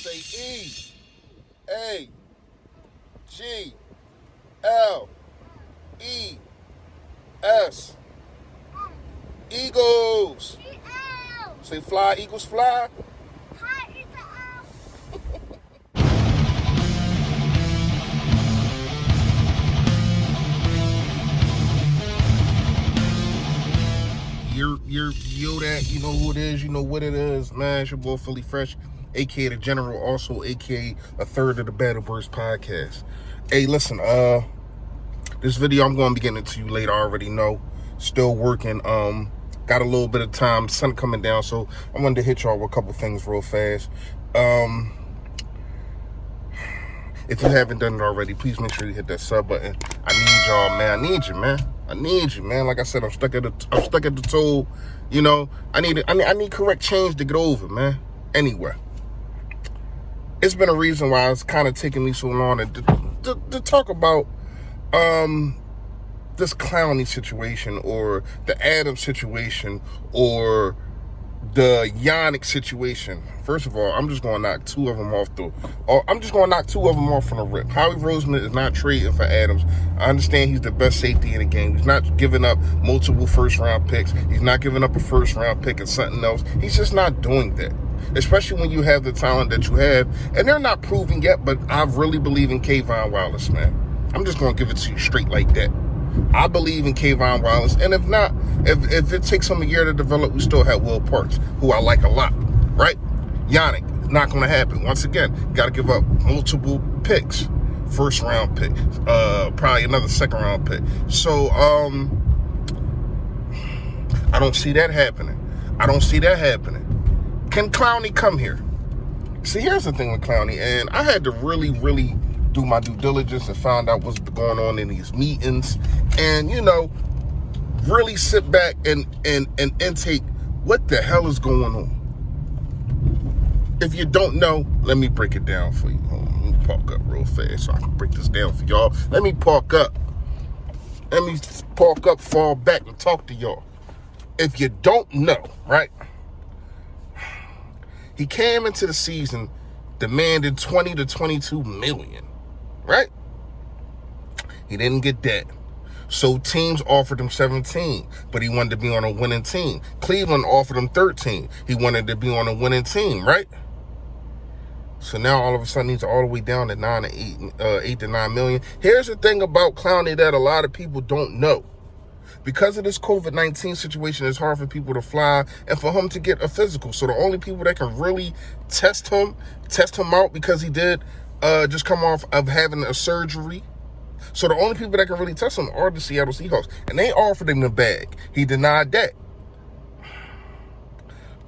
Say E-A-G-L-E-S. Eagles. Say fly, Eagles fly. Yo that, you know who it is, you know what it is, man. It's your boy Philly Fresh, aka the General, also aka a third of the Battle Birds podcast. Hey, listen, this video I'm going to be getting into you later. I already know. Still working. Got a little bit of time. Sun coming down, so I wanted to hit y'all with a couple things real fast. If you haven't done it already, please make sure you hit that sub button. I need y'all, man. I need you, man. Like I said, I'm stuck at the tool. You know, I need correct change to get over, man. Anyway, it's been a reason why it's kind of taking me so long to talk about this Clowney situation, or the Adams situation, or the Yannick situation. First of all, I'm just going to knock two of them off from the rip. Howie Roseman is not trading for Adams. I understand he's the best safety in the game. He's not giving up multiple first-round picks. He's not giving up a first-round pick and something else. He's just not doing that, especially when you have the talent that you have. And they're not proving yet, but I really believe in Kayvon Wallace, man. I'm just going to give it to you straight like that. I believe in Kayvon Wallace, and if not, if it takes him a year to develop, we still have Will Parks, who I like a lot, right? Yannick, not going to happen. Once again, got to give up multiple picks, first-round pick, probably another second-round pick. So, I don't see that happening. Can Clowney come here? See, here's the thing with Clowney, and I had to really do my due diligence and find out what's going on in these meetings, and really sit back and intake what the hell is going on. If you don't know, let me break it down for you. Hold on, let me park up real fast so I can break this down for y'all. Let me park up, fall back and talk to y'all. If you don't know, right? He came into the season demanding 20 to 22 million. Right? He didn't get that. So teams offered him 17, but he wanted to be on a winning team. Cleveland offered him 13. He wanted to be on a winning team, right? So now all of a sudden he's all the way down to 8 to 9 million. Here's the thing about Clowney that a lot of people don't know. Because of this COVID-19 situation, it's hard for people to fly and for him to get a physical. So the only people that can really test him out, because he did just come off of having a surgery. So the only people that can really test him are the Seattle Seahawks. And they offered him the bag. He denied that.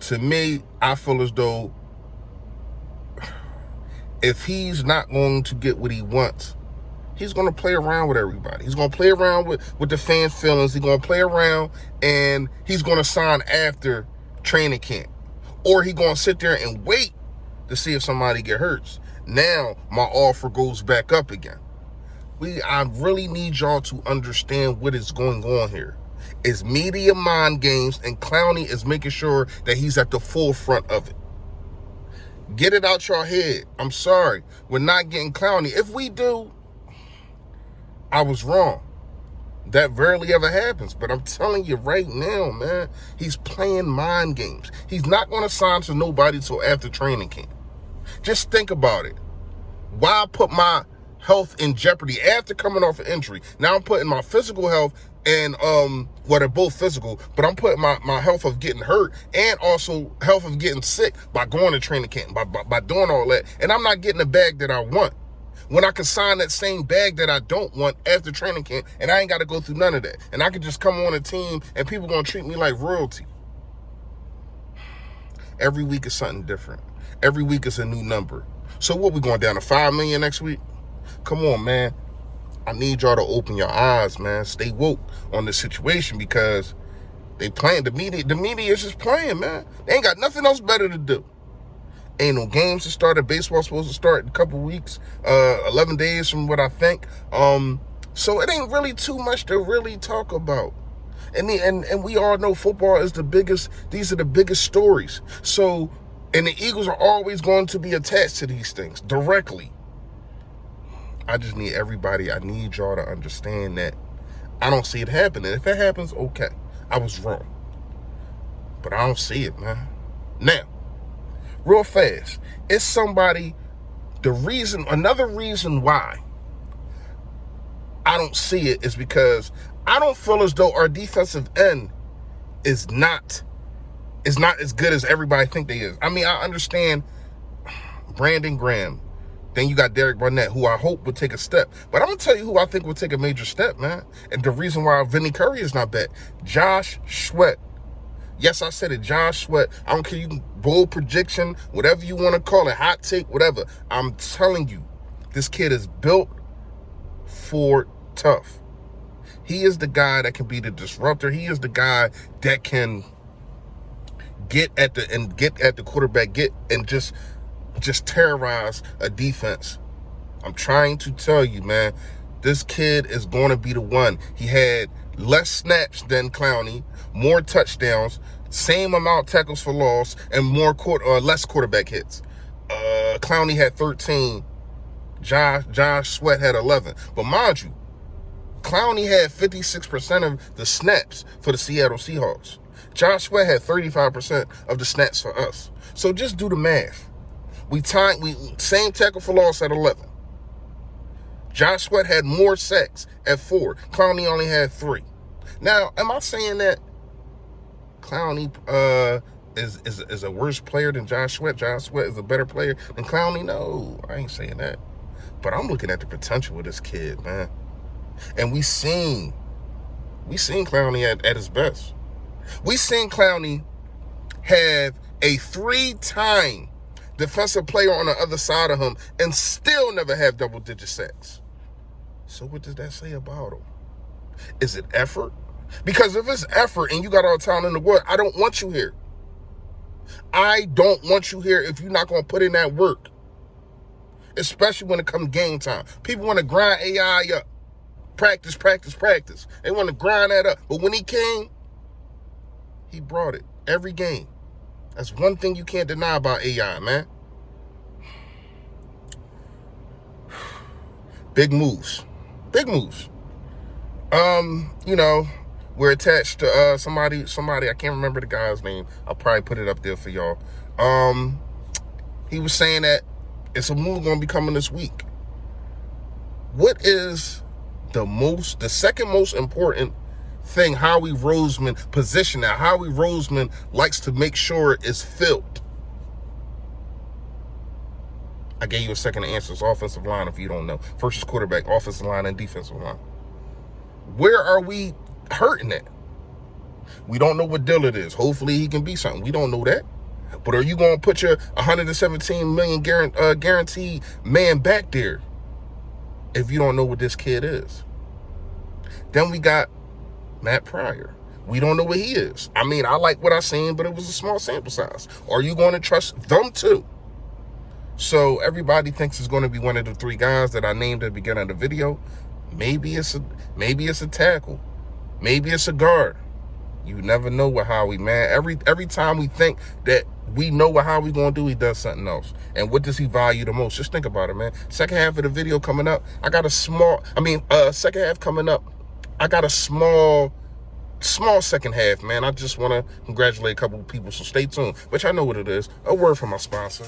To me, I feel as though if he's not going to get what he wants, he's going to play around with everybody. He's going to play around with the fan feelings. He's going to play around, and he's going to sign after training camp. Or he's going to sit there and wait to see if somebody get hurt. Now my offer goes back up again. I really need y'all to understand what is going on here. It's media mind games, and Clowney is making sure that he's at the forefront of it. Get it out your head. I'm sorry, we're not getting Clowney. If we do, I was wrong. That rarely ever happens. But I'm telling you right now, man, he's playing mind games. He's not going to sign to nobody till after training camp. Just think about it. Why put my health in jeopardy after coming off an injury? Now I'm putting my physical health and, they're both physical, but I'm putting my health of getting hurt and also health of getting sick by going to training camp, by doing all that. And I'm not getting the bag that I want, when I can sign that same bag that I don't want after training camp, and I ain't got to go through none of that. And I can just come on a team and people going to treat me like royalty. Every week is something different. Every week is a new number. So what, we going down to 5 million next week? Come on, man. I need y'all to open your eyes, man. Stay woke on this situation, because they playing. The media is just playing, man. They ain't got nothing else better to do. Ain't no games to start. Baseball's supposed to start in a couple weeks, 11 days from what I think. So it ain't really too much to really talk about. And we all know football is the biggest. These are the biggest stories. So And the Eagles are always going to be attached to these things directly. I just need everybody, I need y'all to understand that I don't see it happening. If it happens, okay. I was wrong. But I don't see it, man. Now, real fast, it's somebody, another reason why I don't see it is because I don't feel as though our defensive end is not as good as everybody think they is. I mean, I understand Brandon Graham. Then you got Derek Barnett, who I hope would take a step. But I'm going to tell you who I think will take a major step, man. And the reason why Vinny Curry is not bad. Josh Sweat. Yes, I said it, Josh Sweat. I don't care, you can bold projection, whatever you want to call it, hot take, whatever. I'm telling you, this kid is built for tough. He is the guy that can be the disruptor. He is the guy that can get at the quarterback, just terrorize a defense. I'm trying to tell you, man, this kid is going to be the one. He had less snaps than Clowney, more touchdowns, same amount of tackles for loss, and less quarterback hits. Clowney had 13. Josh Sweat had 11. But mind you, Clowney had 56% of the snaps for the Seattle Seahawks. Josh Sweat had 35% of the snaps for us. So just do the math. We same tackle for loss at 11. Josh Sweat had more sacks at 4. Clowney only had 3. Now, am I saying that Clowney is a worse player than Josh Sweat? Josh Sweat is a better player than Clowney? No, I ain't saying that. But I'm looking at the potential of this kid, man. And we seen Clowney at his best. We seen Clowney have a 3-time defensive player on the other side of him and still never have double-digit sacks. So what does that say about him? Is it effort? Because if it's effort and you got all the talent in the world, I don't want you here. I don't want you here if you're not going to put in that work. Especially when it comes game time. People want to grind AI up. Practice. They want to grind that up. But when he came, he brought it every game. That's one thing you can't deny about AI, man. Big moves. We're attached to somebody, I can't remember the guy's name. I'll probably put it up there for y'all. He was saying that it's a move going to be coming this week. What is the second most important thing Howie Roseman position that Howie Roseman likes to make sure is filled? I gave you a second to answer. It's offensive line if you don't know. First is quarterback, offensive line, and defensive line. Where are we hurting at? We don't know what Dillard is. Hopefully he can be something. We don't know that. But are you going to put your $117 million guaranteed man back there if you don't know what this kid is? Then we got Matt Pryor. We don't know what he is. I mean, I like what I seen, but it was a small sample size. Are you going to trust them too? So everybody thinks it's going to be one of the 3 guys that I named at the beginning of the video. Maybe it's a tackle. Maybe it's a guard. You never know with Howie, man. Every time we think that we know what Howie going to do, he does something else. And what does he value the most? Just think about it, man. Second half of the video coming up. Second half coming up. I got a small second half, man. I just want to congratulate a couple of people, so stay tuned. But y'all know what it is. A word from my sponsor.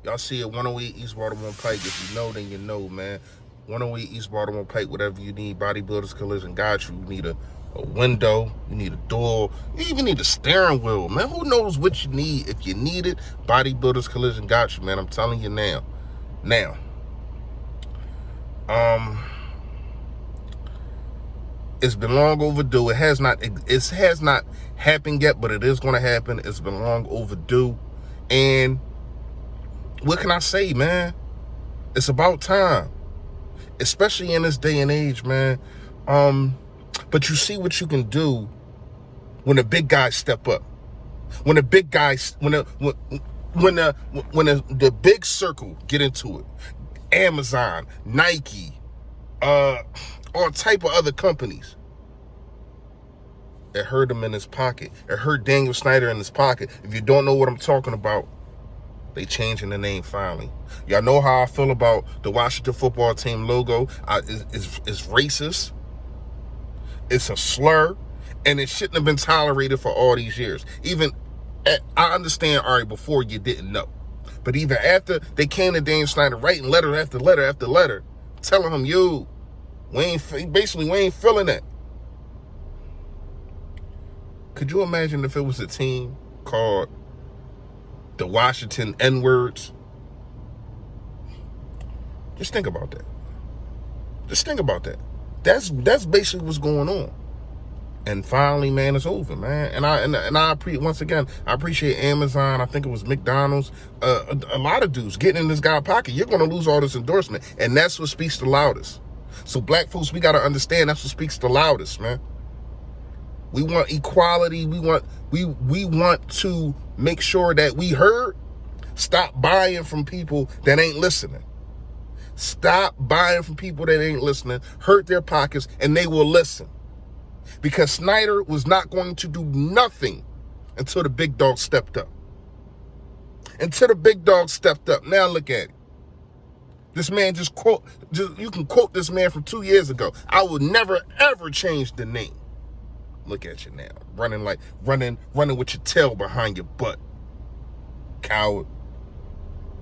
Y'all see it, 108 East Baltimore Pike. If you know, then you know, man. 108 East Baltimore Pike, whatever you need, Bodybuilders Collision got you. You need a window, you need a door, you even need a steering wheel, man. Who knows what you need? If you need it, Bodybuilders Collision got you, man. I'm telling you now. It's been long overdue. It has not happened yet, but it is going to happen. It's been long overdue. And what can I say, man? It's about time, especially in this day and age, man. But you see what you can do when the big guys step up. When the big guys, when the big circle get into it. Amazon, Nike, all type of other companies. It hurt him in his pocket. It hurt Daniel Snyder in his pocket. If you don't know what I'm talking about, they changing the name finally. Y'all know how I feel about the Washington football team logo. It's racist. It's a slur. And it shouldn't have been tolerated for all these years. Even, I understand, all right, before you didn't know. But even after, they came to Daniel Snyder writing letter after letter after letter, telling him, yo, we ain't feeling that. Could you imagine if it was a team called the Washington N-words? Just think about that. Just think about that. That's basically what's going on. And finally, man, it's over, man. And I appreciate Amazon. I think it was McDonald's. A lot of dudes getting in this guy's pocket. You're going to lose all this endorsement. And that's what speaks the loudest. So black folks, we got to understand that's what speaks the loudest, man. We want equality. We want to make sure that we heard. Stop buying from people that ain't listening. Stop buying from people that ain't listening. Hurt their pockets and they will listen. Because Snyder was not going to do nothing until the big dog stepped up. Until the big dog stepped up. Now look at it. This man you can quote this man from 2 years ago. I will never, ever change the name. Look at you now. Running with your tail behind your butt. Coward.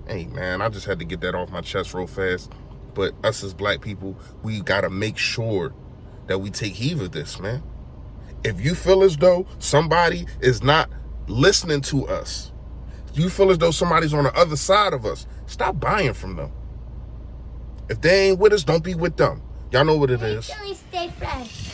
Hey, man, I just had to get that off my chest real fast. But us as black people, we got to make sure that we take heed of this, man. If you feel as though somebody is not listening to us, you feel as though somebody's on the other side of us, stop buying from them. If they ain't with us, don't be with them. Y'all know what it is. Stay fresh.